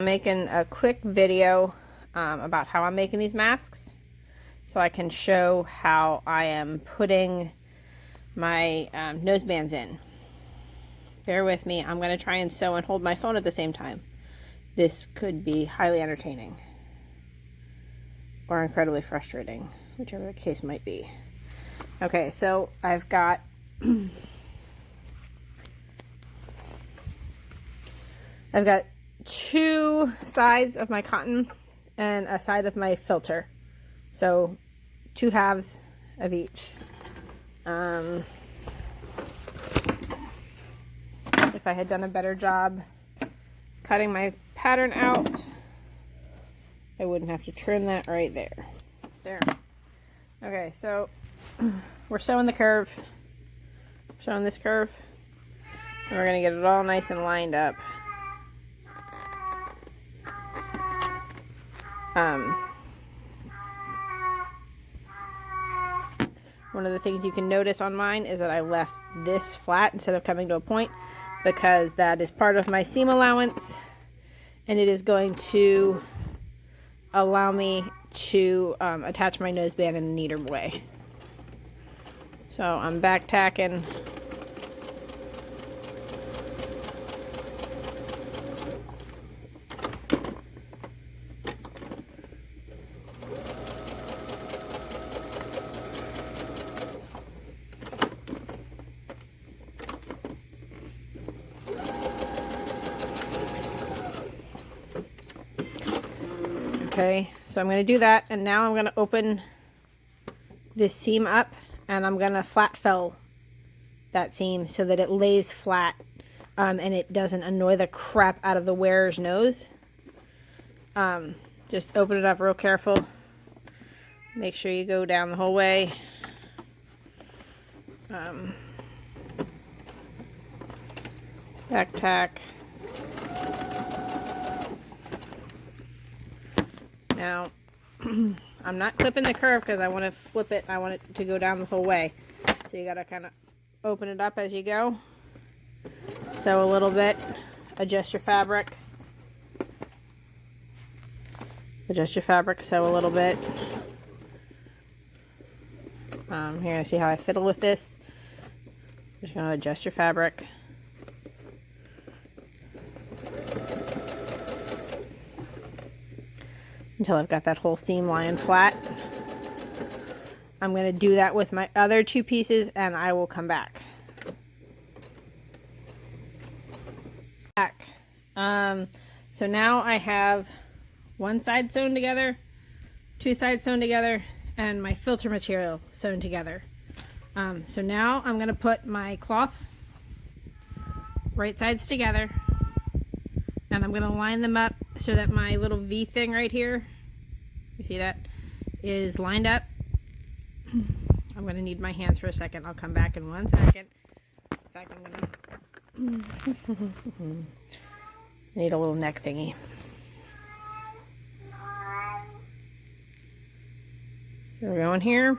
I'm making a quick video about how I'm making these masks so I can show how I am putting my nose bands in. Bear with me. I'm going to try and sew and hold my phone at the same time. This could be highly entertaining or incredibly frustrating, whichever the case might be. Okay, so I've got two sides of my cotton and a side of my filter. So two halves of each. If I had done a better job cutting my pattern out, I wouldn't have to trim that right there. There. Okay, so we're sewing the curve. Showing this curve. And we're going to get it all nice and lined up. One of the things you can notice on mine is that I left this flat instead of coming to a point, because that is part of my seam allowance, and it is going to allow me to attach my noseband in a neater way. So I'm back tacking. Okay, so I'm going to do that, and now I'm going to open this seam up, and I'm going to flat fill that seam so that it lays flat, and it doesn't annoy the crap out of the wearer's nose. Just open it up real careful. Make sure you go down the whole way. Back tack. Now, I'm not clipping the curve because I want to flip it. I want it to go down the whole way. So you got to kind of open it up as you go. Sew a little bit. Adjust your fabric. Adjust your fabric. Sew a little bit. Here, see how I fiddle with this. Just going to adjust your fabric. Until I've got that whole seam lying flat. I'm going to do that with my other two pieces, and I will come back. So now I have one side sewn together, two sides sewn together, and my filter material sewn together. So now I'm going to put my cloth right sides together, and I'm going to line them up so that my little V thing right here, you see that, is lined up. I'm going to need my hands for a second. I'll come back in 1 second. In fact, I'm going to need a little neck thingy. So we're going here. And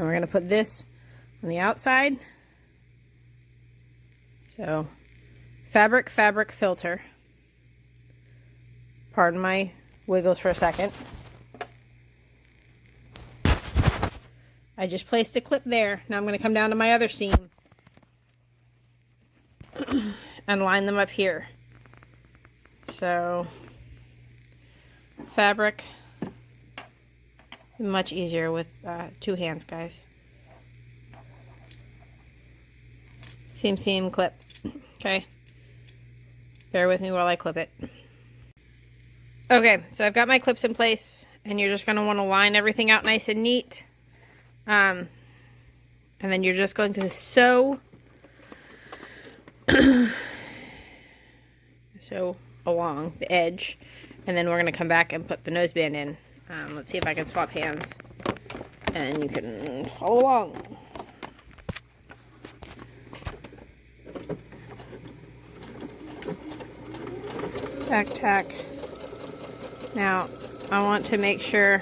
we're going to put this on the outside. So fabric, fabric, filter. Pardon my wiggles for a second. I just placed a clip there. Now I'm going to come down to my other seam and line them up here. So fabric, much easier with two hands, guys. Seam, seam, clip. Okay. Bear with me while I clip it. Okay, so I've got my clips in place, and you're just going to want to line everything out nice and neat. And then you're just going to sew along the edge, and then we're going to come back and put the noseband in. Let's see if I can swap hands, and you can follow along. Back tack. Now, I want to make sure,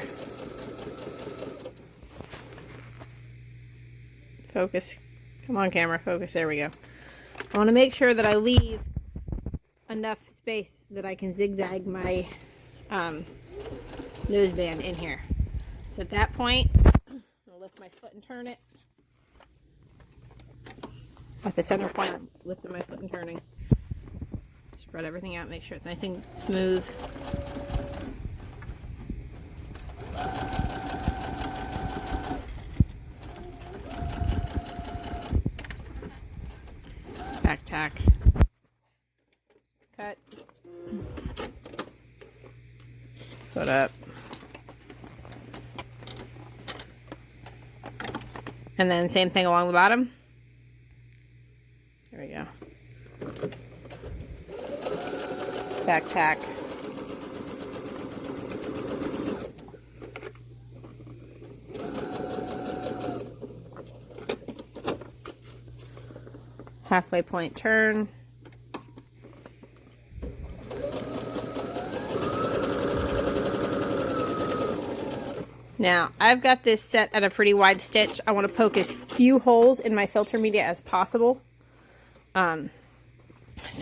focus, come on camera, focus, there we go. I want to make sure that I leave enough space that I can zigzag my noseband in here. So at that point, I'll lift my foot and turn it. At the center point, I'm lifting my foot and turning. Spread everything out, make sure it's nice and smooth. Back tack. Cut. Foot up. And then same thing along the bottom. There we go. Back tack. Halfway point turn. Now, I've got this set at a pretty wide stitch. I want to poke as few holes in my filter media as possible. So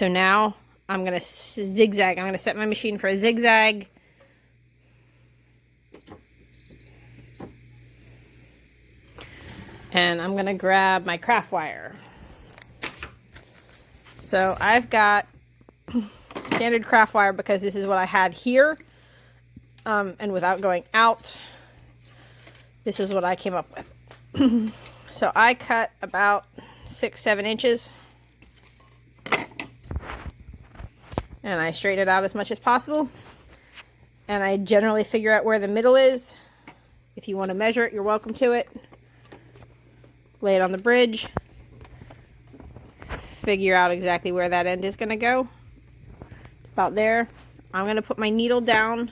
now I'm going to zigzag. I'm going to set my machine for a zigzag. And I'm going to grab my craft wire. So I've got standard craft wire because this is what I had here. And without going out, this is what I came up with. So I cut about 6-7 inches. And I straighten it out as much as possible. And I generally figure out where the middle is. If you want to measure it, you're welcome to it. Lay it on the bridge. Figure out exactly where that end is going to go. It's about there. I'm going to put my needle down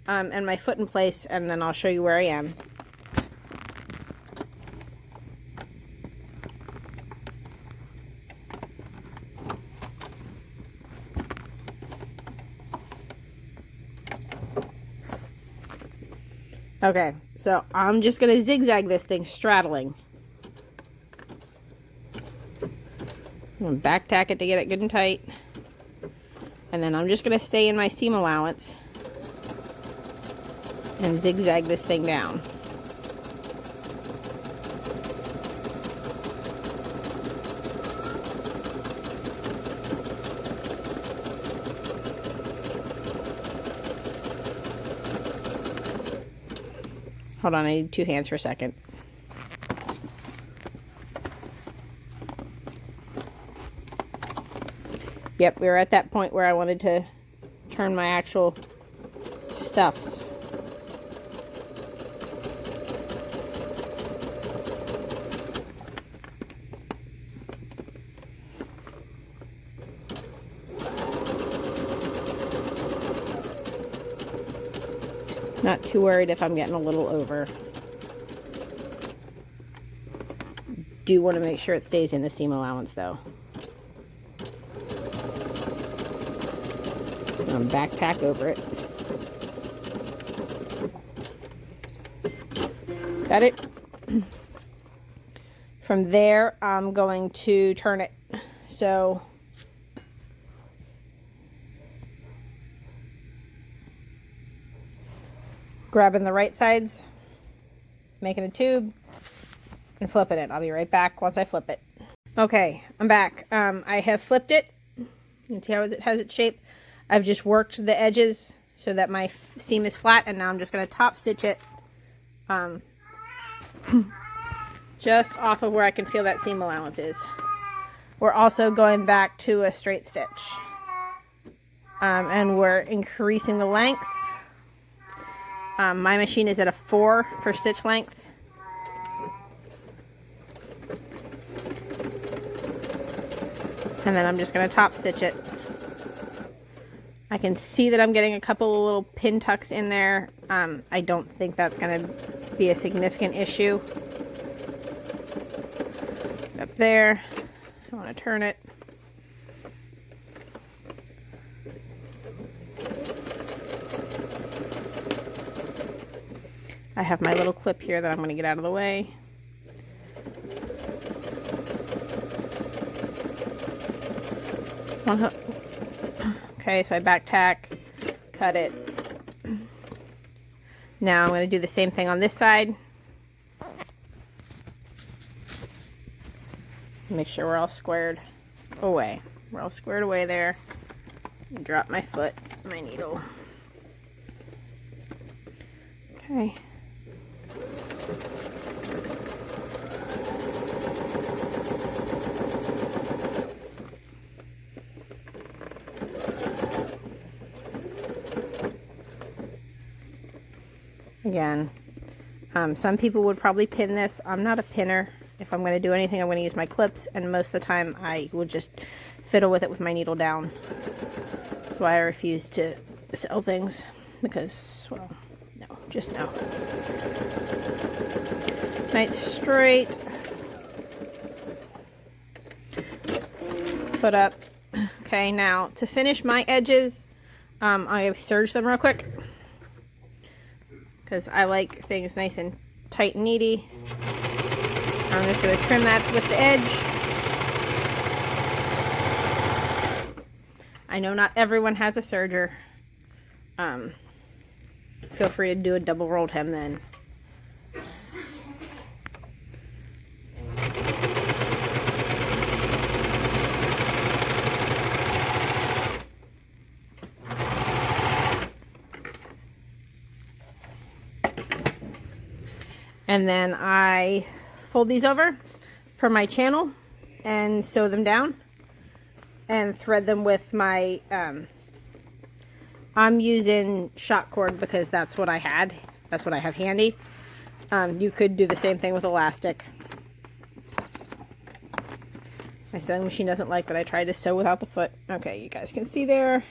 and my foot in place, and then I'll show you where I am. Okay, so I'm just going to zigzag this thing straddling. I'm going to back tack it to get it good and tight. And then I'm just going to stay in my seam allowance and zigzag this thing down. Hold on, I need 2 hands for a second. Yep, we were at that point where I wanted to turn my actual stuffs. Not too worried if I'm getting a little over. Do want to make sure it stays in the seam allowance though. Back tack over it. Got it? From there, I'm going to turn it. So grabbing the right sides, making a tube, and flipping it. I'll be right back once I flip it. Okay, I'm back. I have flipped it. You can see how it has its shape. I've just worked the edges so that my seam is flat, and now I'm just going to top stitch it just off of where I can feel that seam allowance is. We're also going back to a straight stitch, and we're increasing the length. My machine is at a 4 for stitch length. And then I'm just going to top stitch it. I can see that I'm getting a couple of little pin tucks in there. I don't think that's going to be a significant issue. Up there. I want to turn it. I have my little clip here that I'm going to get out of the way. Okay, so I back tack, cut it. Now I'm going to do the same thing on this side. Make sure we're all squared away. We're all squared away there. Drop my foot, my needle. Okay. Again, some people would probably pin this. I'm not a pinner. If I'm going to do anything, I'm going to use my clips, and most of the time I will just fiddle with it with my needle down. That's why I refuse to sell things, because, well, no, just no. Nice straight. Foot up. Okay, now to finish my edges, I serge them real quick, because I like things nice and tight and neaty. I'm just going to trim that with the edge. I know not everyone has a serger. Feel free to do a double rolled hem then. And then I fold these over for my channel and sew them down and thread them with my, I'm using shot cord because that's what I had. That's what I have handy. You could do the same thing with elastic. My sewing machine doesn't like that I tried to sew without the foot. Okay, you guys can see there.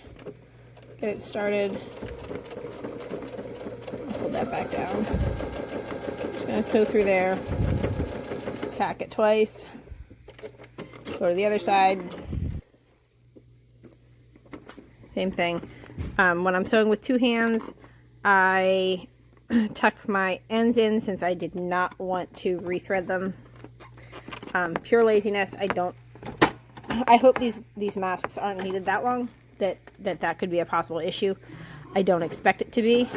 Get it started. I'll pull that back down. Just going to sew through there, tack it twice, go to the other side, same thing. When I'm sewing with two hands, I tuck my ends in since I did not want to rethread them. Pure laziness. I hope these masks aren't needed that long, that could be a possible issue. I don't expect it to be.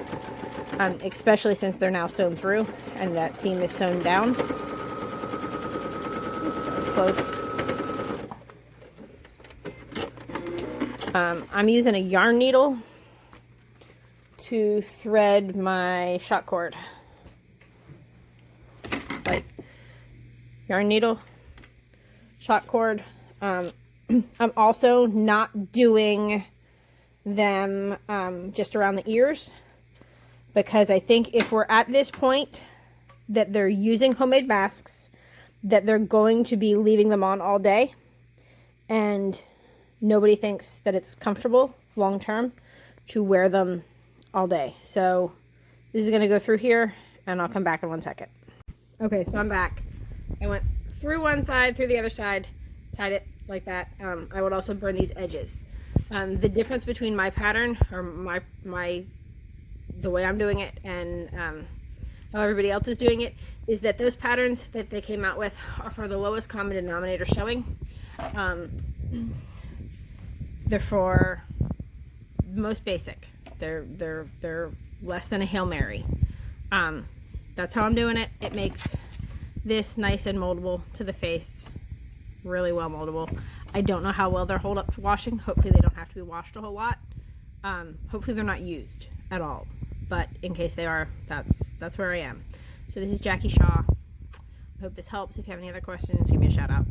Especially since they're now sewn through and that seam is sewn down. Oops, that was close. I'm using a yarn needle to thread my shot cord. Like yarn needle, shot cord. I'm also not doing them just around the ears, because I think if we're at this point that they're using homemade masks, that they're going to be leaving them on all day, and nobody thinks that it's comfortable long term to wear them all day. So this is going to go through here, and I'll come back in 1 second. Okay, so I'm back. I went through one side, through the other side, tied it like that. I would also burn these edges. The difference between my pattern, or the way I'm doing it, and how everybody else is doing it, is that those patterns that they came out with are for the lowest common denominator sewing. They're for most basic. They're less than a Hail Mary. That's how I'm doing it. It makes this nice and moldable to the face. Really well moldable. I don't know how well they'll hold up to washing. Hopefully they don't have to be washed a whole lot. Hopefully they're not used at all. But in case they are, that's where I am. So this is Jackie Shaw. I hope this helps. If you have any other questions, give me a shout out.